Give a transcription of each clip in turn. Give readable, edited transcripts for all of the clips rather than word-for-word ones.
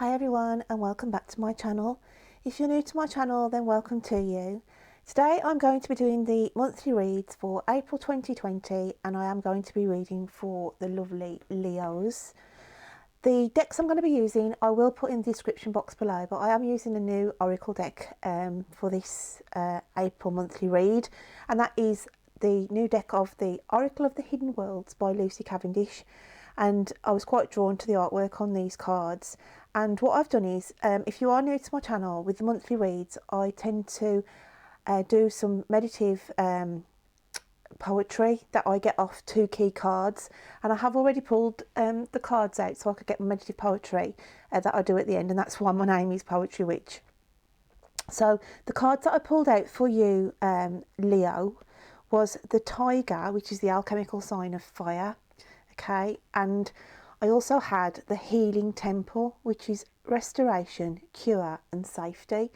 Hi everyone and welcome back to my channel. If you're new to my channel, then welcome to you. Today I'm going to be doing the monthly reads for April 2020 and I am going to be reading for the lovely Leos. The decks I'm going to be using I will put in the description box below, but I am using a new Oracle deck for this April monthly read, and that is the new deck of the Oracle of the Hidden Worlds by Lucy Cavendish. And I was quite drawn to the artwork on these cards. And what I've done is, if you are new to my channel, with the monthly reads I tend to do some meditative poetry that I get off 2 key cards, and I have already pulled the cards out so I could get my meditative poetry that I do at the end, and that's why my name is Poetry Witch. So the cards that I pulled out for you, Leo, was the Tiger, which is the alchemical sign of fire. Okay, and I also had the Healing Temple, which is restoration, cure and safety.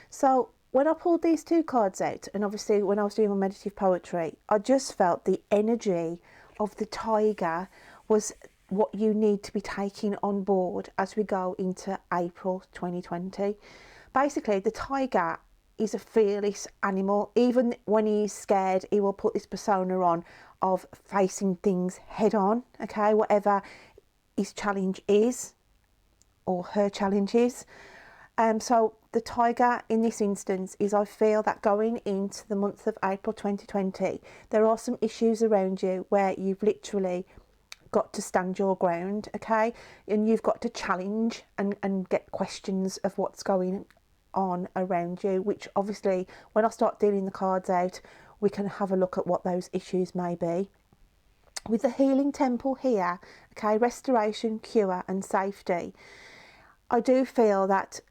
So when I pulled these 2 cards out, and obviously when I was doing my meditative poetry, I just felt the energy of the Tiger was what you need to be taking on board as we go into April 2020. Basically, the Tiger is a fearless animal. Even when he's scared, he will put this persona on of facing things head on, okay, whatever his challenge is or her challenge is. So the Tiger in this instance is, I feel that going into the month of April 2020, there are some issues around you where you've literally got to stand your ground, okay, and you've got to challenge and get questions of what's going on around you, which obviously when I start dealing the cards out we can have a look at what those issues may be. With the Healing Temple here, okay, restoration, cure and safety, I do feel that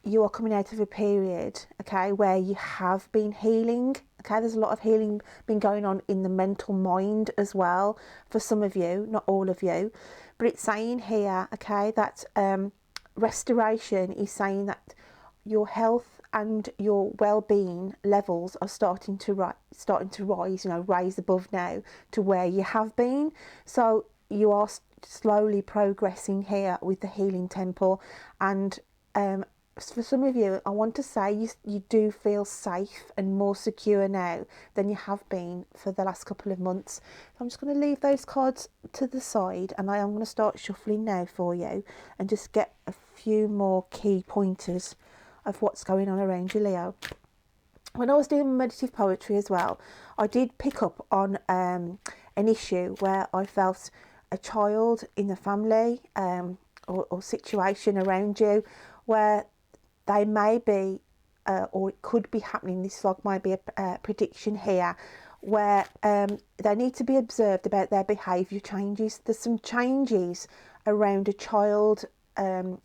you are coming out of a period, okay, where you have been healing. Okay, there's a lot of healing been going on in the mental mind as well for some of you, not all of you, but it's saying here, okay, that restoration is saying that your health and your well-being levels are starting to rise, you know, raise above now to where you have been. So you are slowly progressing here with the Healing Temple, and for some of you, I want to say you do feel safe and more secure now than you have been for the last couple of months. I'm just going to leave those cards to the side and I am going to start shuffling now for you and just get a few more key pointers of what's going on around you, Leo. When I was doing meditative poetry as well, I did pick up on an issue where I felt a child in the family or situation around you where they may be or it could be happening. This log might be a prediction here where they need to be observed about their behaviour changes. There's some changes around a child.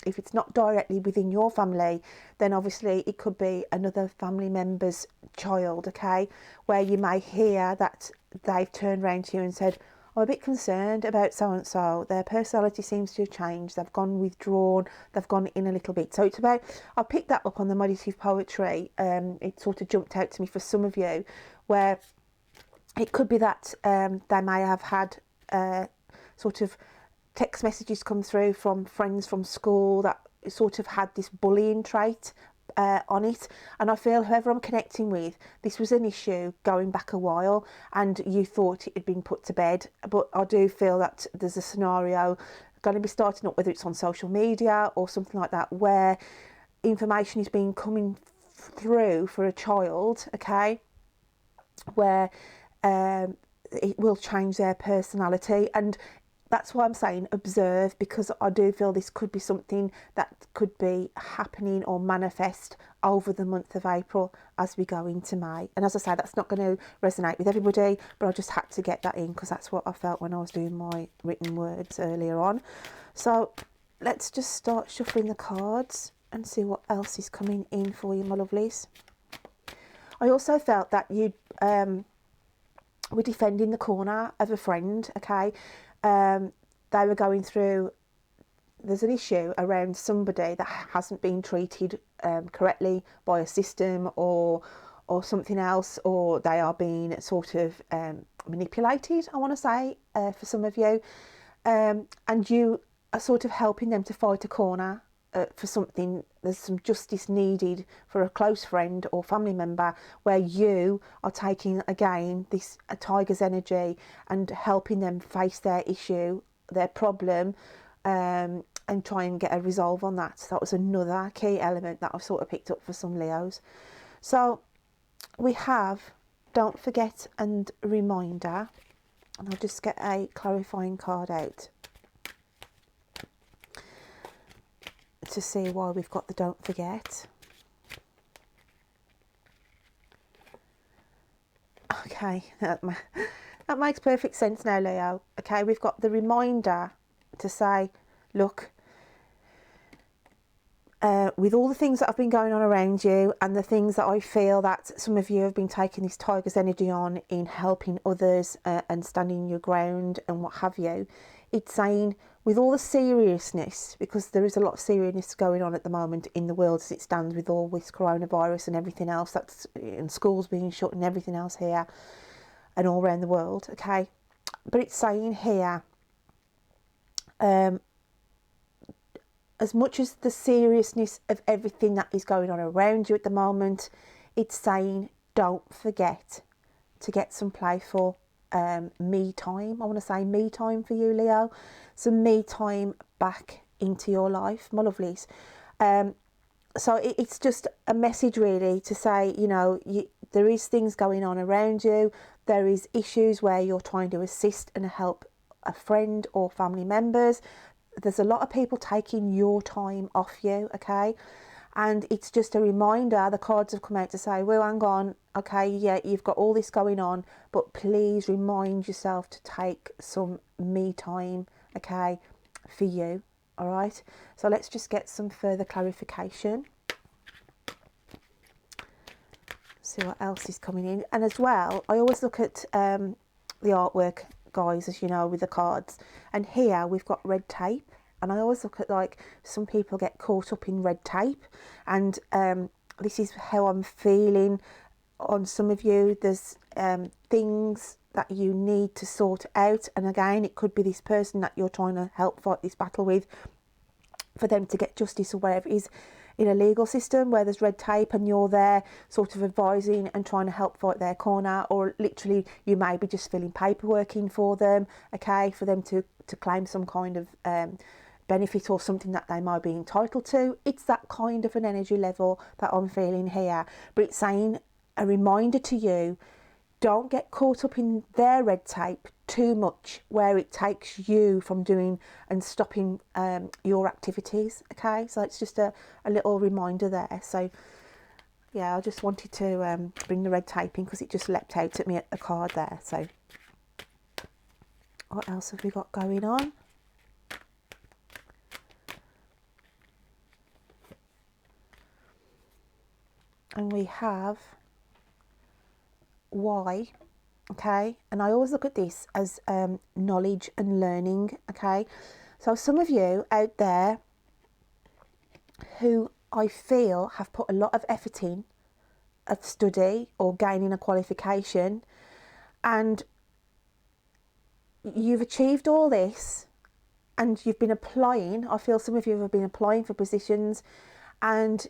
If it's not directly within your family, then obviously it could be another family member's child, okay, where you may hear that they've turned around to you and said, I'm a bit concerned about so-and-so, their personality seems to have changed, they've gone withdrawn, they've gone in a little bit. So it's about, I picked that up on the meditative poetry, it sort of jumped out to me for some of you, where it could be that they may have had sort of text messages come through from friends from school that sort of had this bullying trait on it, and I feel whoever I'm connecting with, this was an issue going back a while and you thought it had been put to bed, but I do feel that there's a scenario going to be starting up, whether it's on social media or something like that, where information is being coming through for a child, okay, where it will change their personality. And that's why I'm saying observe, because I do feel this could be something that could be happening or manifest over the month of April as we go into May. And as I say, that's not going to resonate with everybody, but I just had to get that in because that's what I felt when I was doing my written words earlier on. So let's just start shuffling the cards and see what else is coming in for you, my lovelies. I also felt that you were defending the corner of a friend, okay. They were going through, there's an issue around somebody that hasn't been treated correctly by a system or something else, or they are being sort of manipulated, I want to say, for some of you, and you are sort of helping them to fight a corner for something, there's some justice needed for a close friend or family member, where you are taking again this a tiger's energy and helping them face their issue, their problem, and try and get a resolve on that. So that was another key element that I've sort of picked up for some Leos. So we have don't forget and reminder, and I'll just get a clarifying card out to see why we've got the don't forget. Okay, that makes perfect sense now, Leo. Okay, we've got the reminder to say, look, with all the things that have been going on around you, and the things that I feel that some of you have been taking this tiger's energy on in helping others and standing your ground and what have you, it's saying with all the seriousness, because there is a lot of seriousness going on at the moment in the world as it stands with all this coronavirus and everything else, that's in schools being shut and everything else here and all around the world, okay? But it's saying here, as much as the seriousness of everything that is going on around you at the moment, it's saying don't forget to get some playful me time. I want to say me time for you, Leo. Some me time back into your life, my lovelies. So it's just a message really to say, you know, there is things going on around you. There is issues where you're trying to assist and help a friend or family members. There's a lot of people taking your time off you, okay? And it's just a reminder, the cards have come out to say, well, hang on, okay, yeah, you've got all this going on, but please remind yourself to take some me time, okay, for you, all right? So let's just get some further clarification. See what else is coming in. And as well, I always look at the artwork, guys, as you know, with the cards, and here we've got red tape, and I always look at, like, some people get caught up in red tape, and this is how I'm feeling on some of you. There's things that you need to sort out, and again, it could be this person that you're trying to help fight this battle with, for them to get justice or whatever it is in a legal system where there's red tape, and you're there sort of advising and trying to help fight their corner, or literally you may be just filling paperwork in for them, okay, for them to claim some kind of benefit or something that they might be entitled to. It's that kind of an energy level that I'm feeling here, but it's saying a reminder to you, don't get caught up in their red tape too much where it takes you from doing and stopping your activities, okay? So it's just a little reminder there. So yeah, I just wanted to bring the red tape in because it just leapt out at me at the card there. So what else have we got going on? And we have why, okay? And I always look at this as knowledge and learning, okay? So some of you out there who I feel have put a lot of effort in of study or gaining a qualification, and you've achieved all this and you've been applying. I feel some of you have been applying for positions, and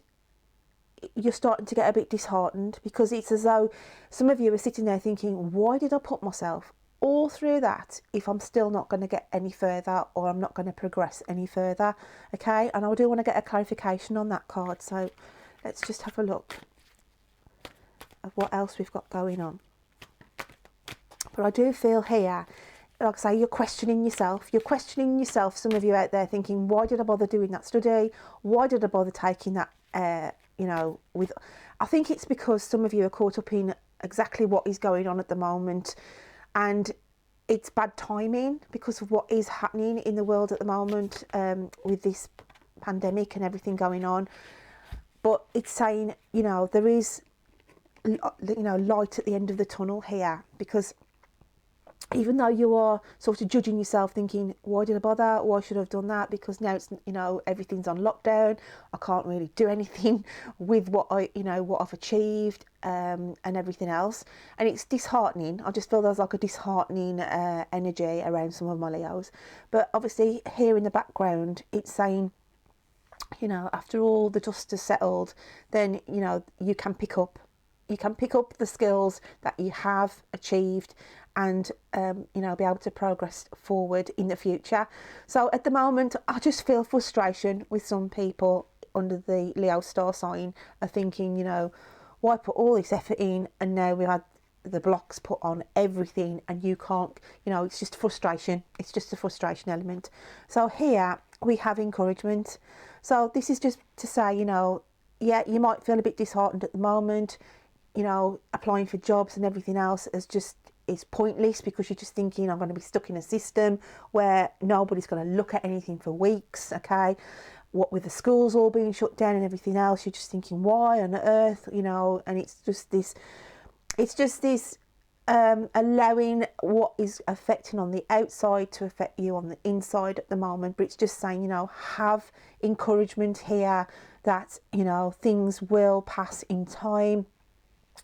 you're starting to get a bit disheartened because it's as though some of you are sitting there thinking, why did I put myself all through that if I'm still not going to get any further, or I'm not going to progress any further, okay? And I do want to get a clarification on that card, so let's just have a look at what else we've got going on. But I do feel here, like I say, you're questioning yourself. You're questioning yourself, some of you out there, thinking, why did I bother doing that study? Why did I bother taking that, you know, with... I think it's because some of you are caught up in exactly what is going on at the moment, and it's bad timing because of what is happening in the world at the moment with this pandemic and everything going on. But it's saying, you know, there is, you know, light at the end of the tunnel here, because even though you are sort of judging yourself thinking, why did I bother? Why should I have done that? Because now it's, you know, everything's on lockdown. I can't really do anything with what I've achieved and everything else. And it's disheartening. I just feel there's like a disheartening energy around some of my Leos. But obviously here in the background, it's saying you know, after all the dust has settled, then, you know, you can pick up the skills that you have achieved and, you know, be able to progress forward in the future. So at the moment, I just feel frustration with some people under the Leo star sign are thinking, you know, why put all this effort in and now we had the blocks put on everything and you can't, you know, it's just frustration. It's just a frustration element. So here we have encouragement. So this is just to say, you know, yeah, you might feel a bit disheartened at the moment, you know, applying for jobs and everything else is pointless because you're just thinking I'm going to be stuck in a system where nobody's going to look at anything for weeks, okay? What with the schools all being shut down and everything else, you're just thinking, why on earth, you know? And it's just this allowing what is affecting on the outside to affect you on the inside at the moment. But it's just saying, you know, have encouragement here that, you know, things will pass in time.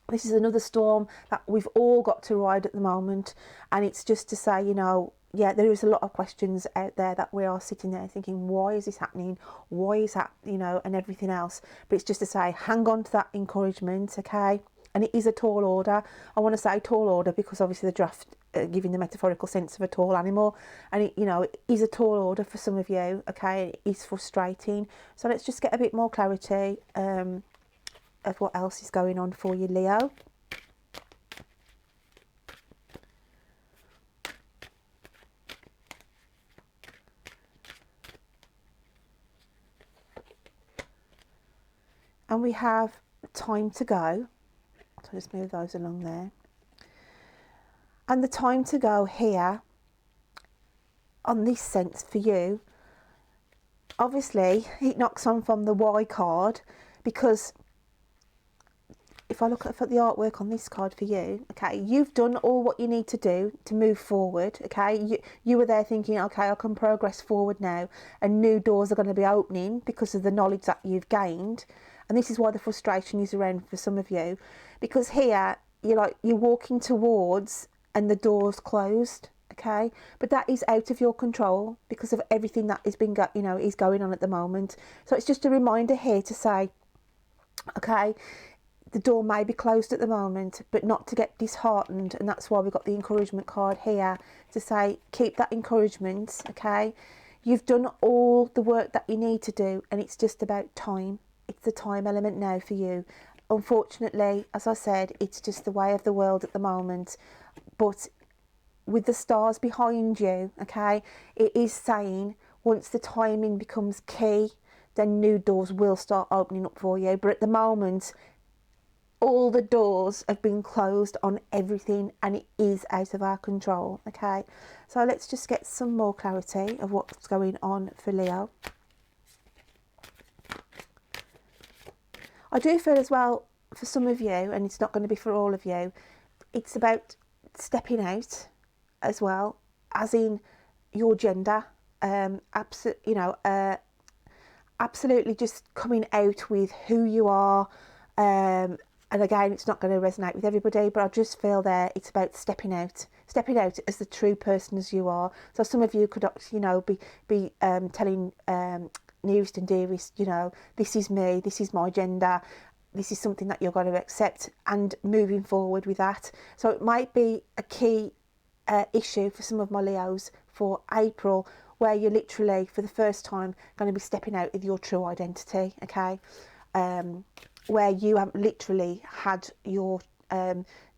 This is another storm that we've all got to ride at the moment, and it's just to say, you know, yeah, there is a lot of questions out there that we are sitting there thinking, why is this happening? Why is that, you know, and everything else. But it's just to say, hang on to that encouragement, okay? And it is a tall order. I want to say tall order because obviously the draft giving the metaphorical sense of a tall animal, and it, you know, it is a tall order for some of you, okay? It is frustrating. So let's just get a bit more clarity of what else is going on for you, Leo. And we have time to go. So I'll just move those along there. And the time to go here on this sense for you, obviously it knocks on from the Y card, because if I look at the artwork on this card for you, okay, you've done all what you need to do to move forward, okay? You were there thinking, okay, I can progress forward now, and new doors are going to be opening because of the knowledge that you've gained. And this is why the frustration is around for some of you, because here you're walking towards and the door's closed, okay? But that is out of your control because of everything that is going on at the moment. So it's just a reminder here to say, okay, the door may be closed at the moment, but not to get disheartened. And that's why we've got the encouragement card here to say, keep that encouragement, okay? You've done all the work that you need to do, and it's just about time. It's the time element now for you. Unfortunately, as I said, it's just the way of the world at the moment. But with the stars behind you, okay, it is saying once the timing becomes key, then new doors will start opening up for you. But at the moment, all the doors have been closed on everything, and it is out of our control, okay? So let's just get some more clarity of what's going on for Leo. I do feel as well, for some of you, and it's not going to be for all of you, it's about stepping out as well, as in your gender, absolutely just coming out with who you are. And again, it's not going to resonate with everybody, but I just feel there it's about stepping out as the true person as you are. So some of you could, you know, be telling nearest and dearest, you know, this is me, this is my gender, this is something that you're going to accept, and moving forward with that. So it might be a key issue for some of my Leos for April, where you're literally for the first time going to be stepping out with your true identity, okay? Where you have literally had your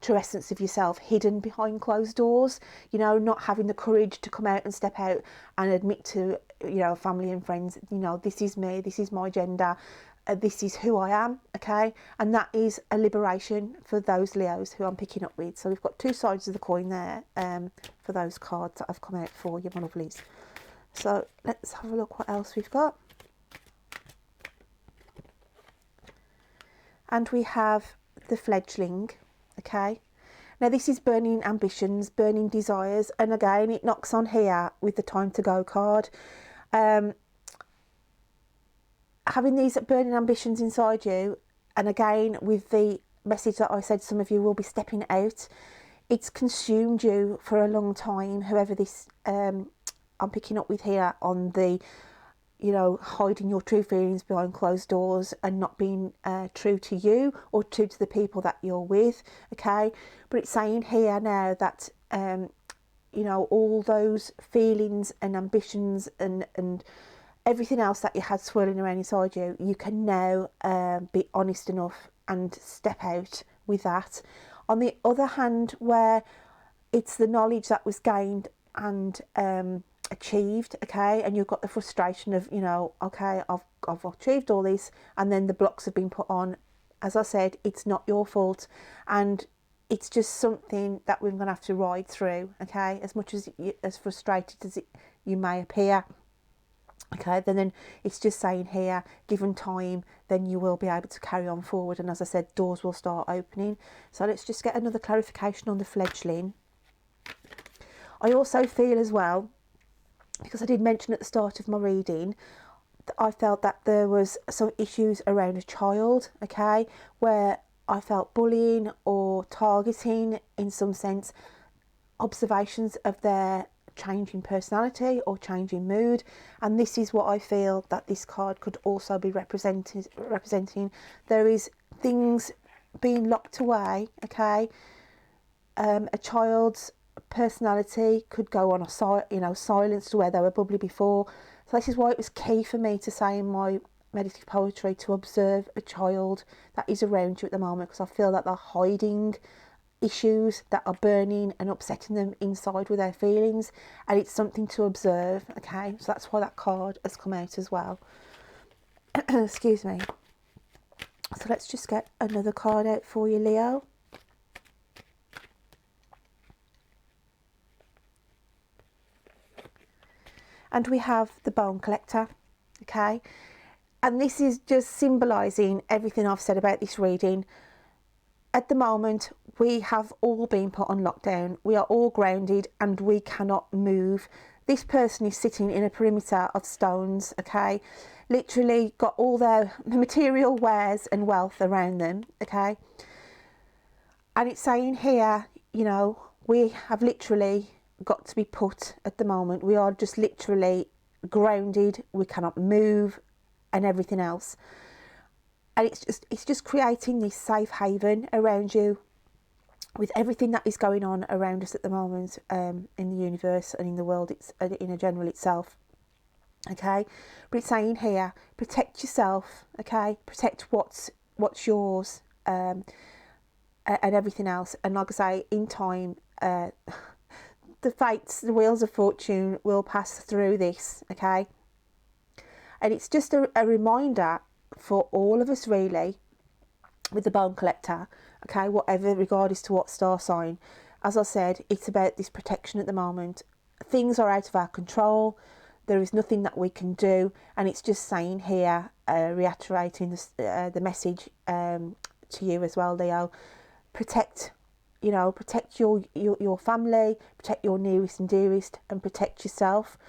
true essence of yourself hidden behind closed doors, you know, not having the courage to come out and step out and admit to, you know, family and friends, you know, this is me, this is my gender, this is who I am, okay? And that is a liberation for those Leos who I'm picking up with. So we've got two sides of the coin there for those cards that have come out for you, my lovelies. So let's have a look what else we've got. And we have the fledgling, okay? Now this is burning ambitions, burning desires, and again it knocks on here with the time to go card. Having these burning ambitions inside you, and again with the message that I said some of you will be stepping out, it's consumed you for a long time, whoever this I'm picking up with here on the, you know, hiding your true feelings behind closed doors and not being true to you or true to the people that you're with, okay? But it's saying here now that, you know, all those feelings and ambitions and everything else that you had swirling around inside you, you can now be honest enough and step out with that. On the other hand, where it's the knowledge that was gained and achieved, okay, and you've got the frustration of, you know, okay, I've achieved all this, and then the blocks have been put on. As I said, it's not your fault, and it's just something that we're going to have to ride through, okay, as much as frustrated as you may appear. Okay, then it's just saying here, given time, then you will be able to carry on forward, and as I said, doors will start opening. So let's just get another clarification on the fledgling. I also feel as well, because I did mention at the start of my reading, that I felt that there was some issues around a child, okay, where I felt bullying or targeting in some sense, observations of their changing personality or changing mood, and this is what I feel that this card could also be representing. There is things being locked away, okay. A child's personality could go on a silence to where they were bubbly before. So this is why it was key for me to say in my meditative poetry to observe a child that is around you at the moment, because I feel that they're hiding issues that are burning and upsetting them inside with their feelings, and it's something to observe, okay. So that's why that card has come out as well. Excuse me. So let's just get another card out for you, Leo. And we have the Bone Collector, okay, and this is just symbolising everything I've said about this reading. At the moment, we have all been put on lockdown. We are all grounded and we cannot move. This person is sitting in a perimeter of stones, okay? Literally got all their material wares and wealth around them, okay? And it's saying here, you know, we have literally got to be put at the moment. We are just literally grounded. We cannot move and everything else. And it's just creating this safe haven around you with everything that is going on around us at the moment, in the universe and in the world, it's in a general itself, okay. But it's saying here, protect yourself, okay, protect what's yours, and everything else. And like I say, in time, the fates, the wheels of fortune will pass through this, okay. And it's just a reminder for all of us, really, with the Bone Collector, okay, whatever, regardless to what star sign. As I said, it's about this protection at the moment. Things are out of our control. There is nothing that we can do, and it's just saying here, reiterating the message to you as well, Leo. Protect, you know, protect your family, protect your nearest and dearest, and protect yourself.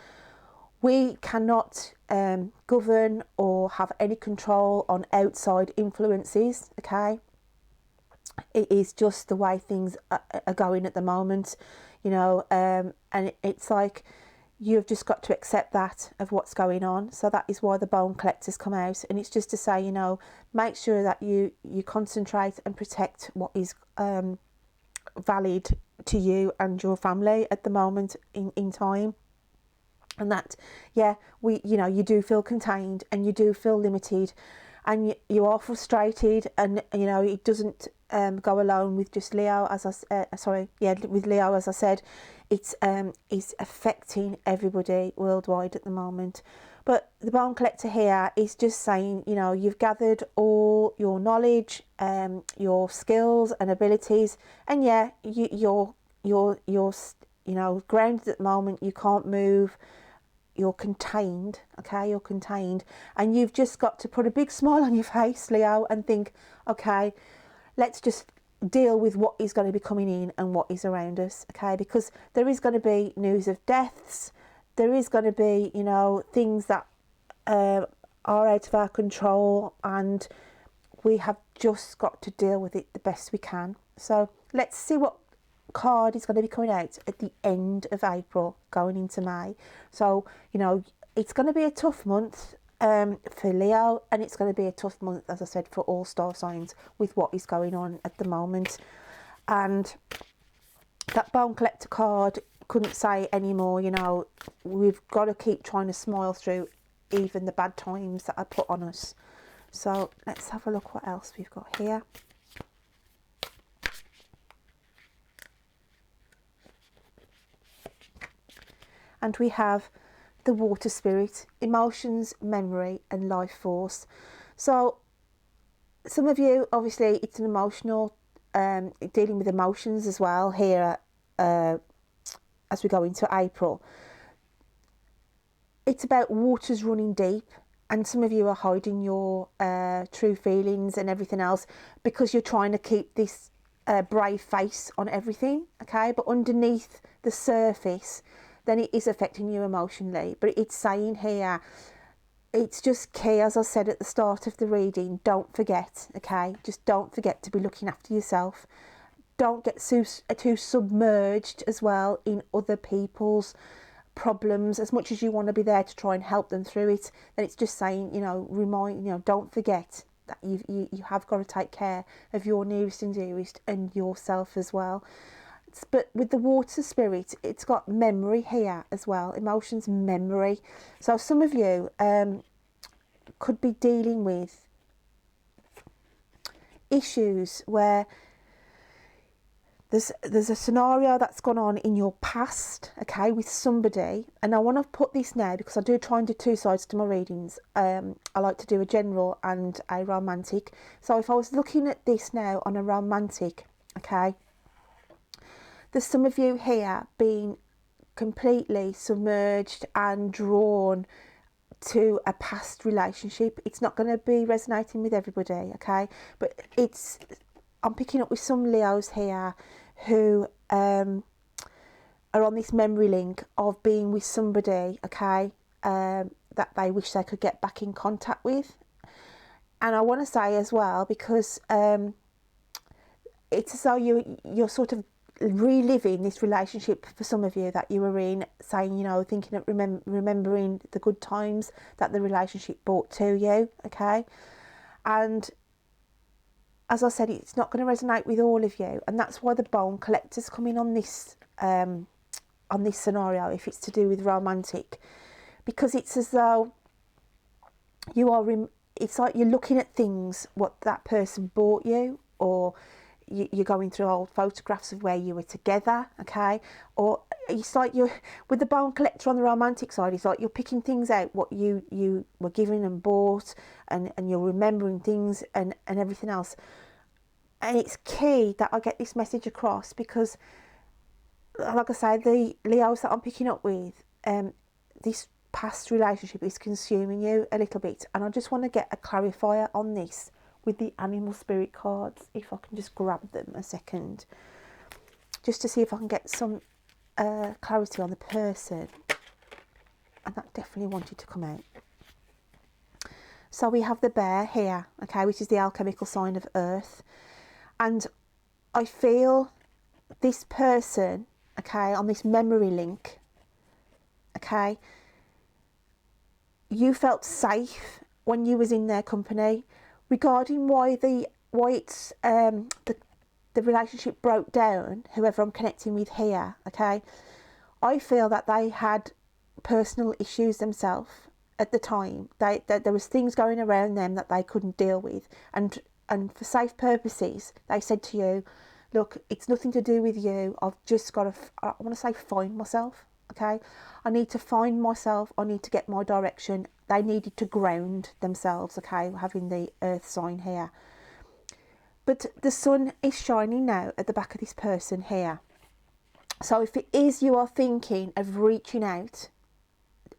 We cannot govern or have any control on outside influences, okay? It is just the way things are going at the moment, you know, and it's like you've just got to accept that of what's going on. So that is why the Bone Collectors come out, and it's just to say, you know, make sure that you concentrate and protect what is valid to you and your family at the moment in time. And that, yeah, you know, you do feel contained and you do feel limited, and you are frustrated, and you know, it doesn't go alone with just Leo, with Leo, as I said, it's affecting everybody worldwide at the moment. But the Bone Collector here is just saying, you know, you've gathered all your knowledge, your skills and abilities, and yeah, you're you know, grounded at the moment. You can't move. You're contained, okay, you're contained, and you've just got to put a big smile on your face, Leo, and think, okay, let's just deal with what is going to be coming in and what is around us, okay, because there is going to be news of deaths, there is going to be, you know, things that are out of our control, and we have just got to deal with it the best we can. So let's see what card is going to be coming out at the end of April going into May. So, you know, it's going to be a tough month for Leo, and it's going to be a tough month, as I said, for all star signs with what is going on at the moment. And that Bone Collector card couldn't say anymore. You know, we've got to keep trying to smile through even the bad times that are put on us. So let's have a look what else we've got here. And we have the water spirit, emotions, memory and life force. So some of you, obviously it's an emotional, dealing with emotions as well here as we go into April. It's about waters running deep, and some of you are hiding your true feelings and everything else because you're trying to keep this brave face on everything, okay? But underneath the surface, then it is affecting you emotionally. But it's saying here, it's just key, as I said at the start of the reading, don't forget, okay? Just don't forget to be looking after yourself. Don't get too submerged as well in other people's problems. As much as you want to be there to try and help them through it, then it's just saying, you know, don't forget that you have got to take care of your nearest and dearest and yourself as well. But with the water spirit, it's got memory here as well, emotions, memory. So some of you could be dealing with issues where there's a scenario that's gone on in your past, okay, with somebody. And I want to put this now because I do try and do two sides to my readings. I like to do a general and a romantic. So if I was looking at this now on a romantic, okay, there's some of you here being completely submerged and drawn to a past relationship. It's not going to be resonating with everybody, okay? But I'm picking up with some Leos here who are on this memory link of being with somebody, okay, that they wish they could get back in contact with. And I want to say as well, because it's as though you're sort of reliving this relationship for some of you that you were in, saying, you know, thinking of remembering the good times that the relationship brought to you, okay? And as I said, it's not going to resonate with all of you, and that's why the Bone Collector's coming on this scenario, if it's to do with romantic, because it's as though you are it's like you're looking at things what that person bought you, or you're going through old photographs of where you were together, okay? Or it's like you're with the Bone Collector on the romantic side. It's like you're picking things out what you were given and bought, and you're remembering things and everything else. And it's key that I get this message across because, like I say, the Leos that I'm picking up with, this past relationship is consuming you a little bit, and I just want to get a clarifier on this with the animal spirit cards, if I can just grab them a second, just to see if I can get some clarity on the person. And that definitely wanted to come out. So we have the bear here, okay, which is the alchemical sign of earth. And I feel this person, okay, on this memory link, okay, you felt safe when you was in their company. Regarding why it's the relationship broke down, whoever I'm connecting with here, okay, I feel that they had personal issues themselves at the time. There was things going around them that they couldn't deal with, and for safe purposes, they said to you, look, it's nothing to do with you. I've just got to, I want to say, find myself, okay? I need to find myself. I need to get my direction. They needed to ground themselves, okay, having the earth sign here. But the sun is shining now at the back of this person here. So if it is you are thinking of reaching out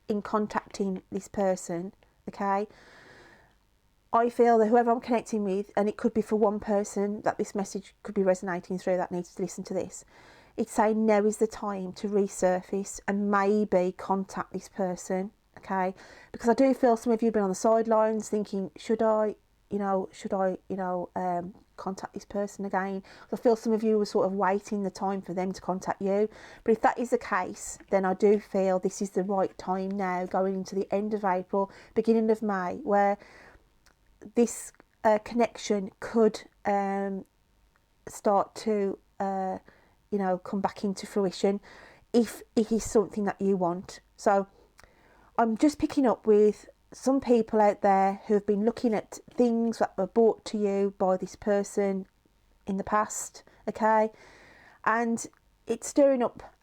in contacting this person, okay, I feel that whoever I'm connecting with, and it could be for one person that this message could be resonating through that needs to listen to this, it's saying now is the time to resurface and maybe contact this person, okay? Because I do feel some of you have been on the sidelines thinking, should I contact this person again. I feel some of you were sort of waiting the time for them to contact you, but if that is the case, then I do feel this is the right time now, going into the end of April, beginning of May, where this connection could start to you know, come back into fruition if it is something that you want. So I'm just picking up with some people out there who have been looking at things that were brought to you by this person in the past, okay, and it's stirring up,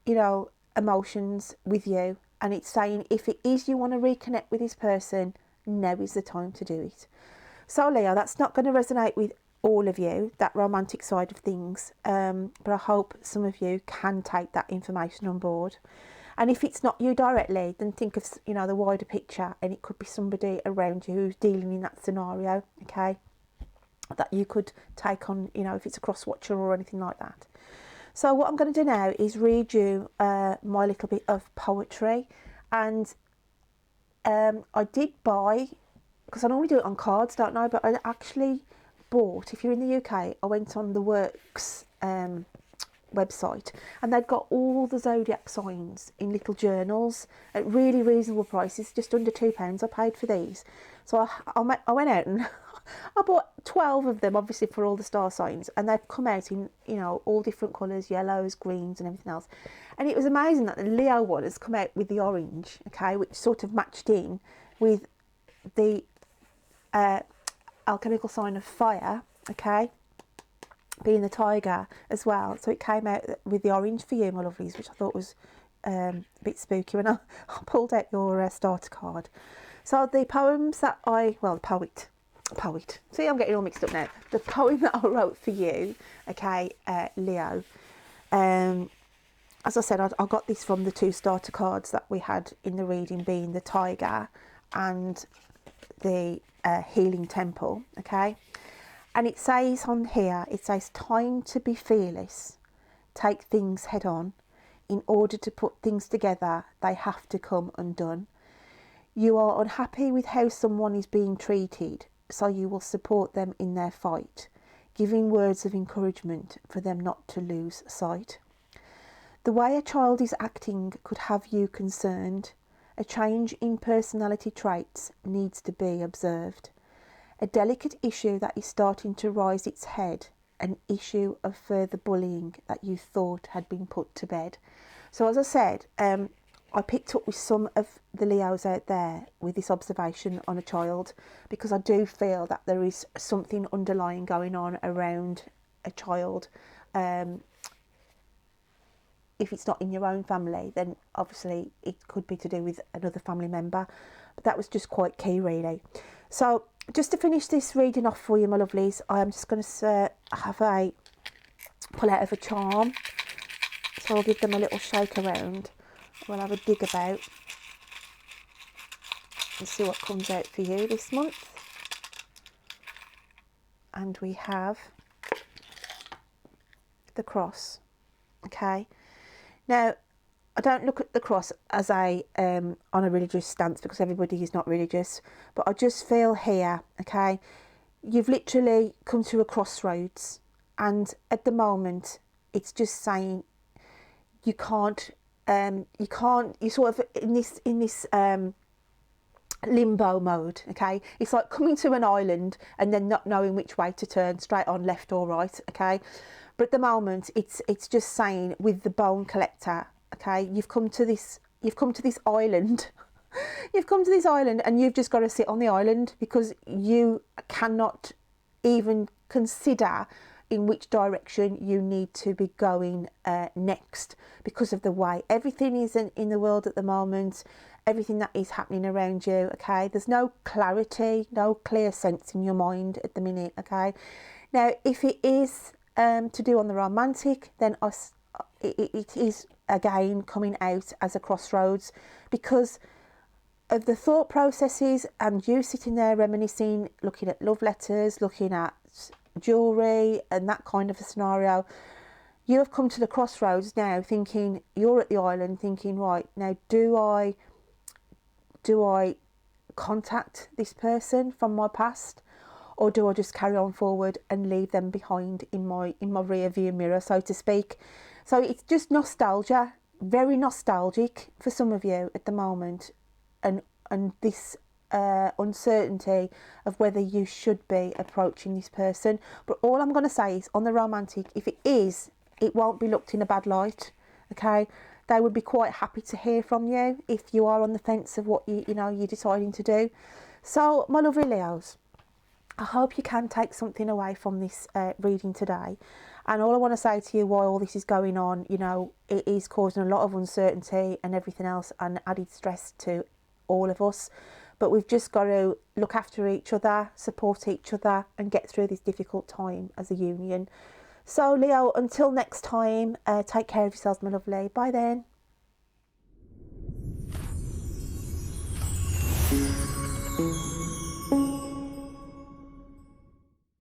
you know, emotions with you, and it's saying if it is you want to reconnect with this person, now is the time to do it. So Leo, that's not going to resonate with all of you, that romantic side of things, but I hope some of you can take that information on board. And if it's not you directly, then think of, you know, the wider picture, and it could be somebody around you who's dealing in that scenario, okay, that you could take on, you know, if it's a cross-watcher or anything like that. So what I'm going to do now is read you my little bit of poetry, and I did buy, because I normally do it on cards, don't I, but I actually bought, if you're in the UK, I went on the Works website, and they'd got all the zodiac signs in little journals at really reasonable prices, just under £2 I paid for these. So I went out and I bought 12 of them, obviously for all the star signs, and they've come out in, you know, all different colours, yellows, greens and everything else. And it was amazing that the Leo one has come out with the orange, okay, which sort of matched in with the alchemical sign of fire, okay, being the tiger as well. So it came out with the orange for you, my lovelies, which I thought was a bit spooky when I pulled out your starter card. So the poems that the poet, see, I'm getting all mixed up now. The poem that I wrote for you, okay, Leo, as I said, I got this from the 2 starter cards that we had in the reading, being the tiger and the healing temple, okay. And it says on here, it says, time to be fearless, take things head on. In order to put things together, they have to come undone. You are unhappy with how someone is being treated, so you will support them in their fight, giving words of encouragement for them not to lose sight. The way a child is acting could have you concerned. A change in personality traits needs to be observed. A delicate issue that is starting to rise its head, an issue of further bullying that you thought had been put to bed. So as I said, I picked up with some of the Leos out there with this observation on a child, because I do feel that there is something underlying going on around a child. If it's not in your own family, then obviously it could be to do with another family member, but that was just quite key, really. So just to finish this reading off for you, my lovelies, I'm just going to pull out of a charm. So I'll give them a little shake around. We'll have a dig about and see what comes out for you this month. And we have the cross, okay. Now, I don't look at the cross as on a religious stance, because everybody is not religious, but I just feel here, okay, you've literally come to a crossroads, and at the moment it's just saying you're sort of in this limbo mode, okay. It's like coming to an island and then not knowing which way to turn, straight on, left or right, okay. But at the moment it's just saying, with the bone collector, okay, you've come to this island. You've come to this island, and you've just got to sit on the island, because you cannot even consider in which direction you need to be going next, because of the way everything is in the world at the moment, everything that is happening around you, okay. There's no clarity, no clear sense in your mind at the minute, okay. Now, if it is to do on the romantic, then it is again coming out as a crossroads, because of the thought processes, and you sitting there reminiscing, looking at love letters, looking at jewellery and that kind of a scenario. You have come to the crossroads now, thinking, you're at the island thinking, right, now do I contact this person from my past, or do I just carry on forward and leave them behind in my rear view mirror, so to speak? So it's just nostalgia, very nostalgic for some of you at the moment, and this uncertainty of whether you should be approaching this person. But all I'm going to say is, on the romantic, if it is, it won't be looked in a bad light, okay? They would be quite happy to hear from you if you are on the fence of what you're deciding to do. So my lovely Leos, I hope you can take something away from this reading today. And all I want to say to you, while all this is going on, it is causing a lot of uncertainty and everything else, and added stress to all of us. But we've just got to look after each other, support each other, and get through this difficult time as a union. So Leo, until next time, take care of yourselves, my lovely. Bye then.